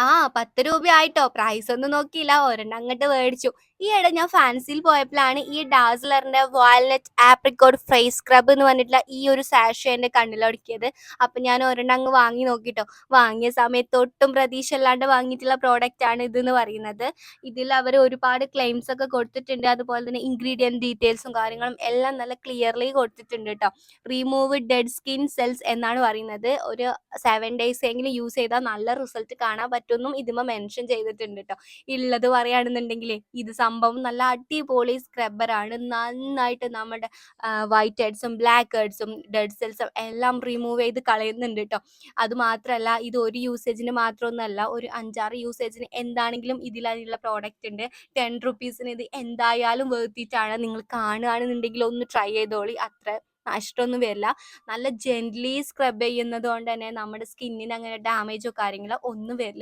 ആ 10 രൂപയായിട്ടോ. പ്രൈസ് ഒന്നും നോക്കിയില്ല. ഒരെണ്ണം അങ്ങട്ട് വേടിച്ചു. ഈയിടെ ഞാൻ ഫാൻസിയിൽ പോയപ്പളാണ് ഈ ഡാസ്ലറിന്റെ വാൽനട്ട് ആപ്രിക്കോട്ട് ഫേസ് സ്ക്രബ് എന്ന് പറഞ്ഞിട്ടുള്ള ഈ ഒരു സാഷെ എന്റെ കണ്ണിലൊടുക്കിയത്. അപ്പൊ ഞാൻ ഒരെണ്ണം അങ്ങ് വാങ്ങി നോക്കിട്ടോ. വാങ്ങിയ സമയത്ത് ഒട്ടും പ്രതീക്ഷ ഇല്ലാണ്ട് വാങ്ങിയിട്ടുള്ള പ്രോഡക്റ്റ് ആണ് ഇതെന്ന് പറയുന്നത്. ഇതിൽ അവർ ഒരുപാട് ക്ലെയിംസ് ഒക്കെ കൊടുത്തിട്ടുണ്ട്. അതുപോലെ തന്നെ ഇൻഗ്രീഡിയന്റ് ഡീറ്റെയിൽസും കാര്യങ്ങളും എല്ലാം നല്ല ക്ലിയർലി കൊടുത്തിട്ടുണ്ട് ട്ടോ. റിമൂവ് ഡെഡ് സ്കിൻ സെൽസ് എന്നാണ് പറയുന്നത്. ഒരു 7 ഡേയ്സ് എങ്കിലും യൂസ് ചെയ്താൽ നല്ല റിസൾട്ട് കാണാൻ പറ്റുമെന്നും ഇതിമ്മ മെൻഷൻ ചെയ്തിട്ടുണ്ട് ട്ടോ. ഇള്ളത് പറയാണെന്നുണ്ടെങ്കിലേ ഇത് സംഭവം നല്ല അടിപൊളി സ്ക്രബ്ബറാണ്. നന്നായിട്ട് നമ്മുടെ വൈറ്റ് ഹെഡ്സും ബ്ലാക്ക് ഹെഡ്സും ഡെഡ് സെൽസും എല്ലാം റിമൂവ് ചെയ്ത് കളയുന്നുണ്ട് ട്ടോ. അത് മാത്രല്ല ഇത് ഒരു യൂസേജിന് മാത്രമൊന്നുമല്ല, ഒരു 5-6 യൂസേജിന് എന്താണെങ്കിലും ഇതിലുള്ള പ്രോഡക്റ്റ് ഉണ്ട്. 10 റുപ്പീസിന് ഇത് എന്തായാലും വേർത്തിട്ടാണ്. നിങ്ങൾ കാണുകയാണെന്നുണ്ടെങ്കിൽ ഒന്ന് ട്രൈ ചെയ്തോളി. അത്ര നഷ്ടമൊന്നും വരില്ല. നല്ല ജെന്റ്ലി സ്ക്രബ് ചെയ്യുന്നത് കൊണ്ട് തന്നെ നമ്മുടെ സ്കിന്നിന് അങ്ങനെ ഡാമേജോ കാര്യങ്ങളോ ഒന്നും വരില്ല.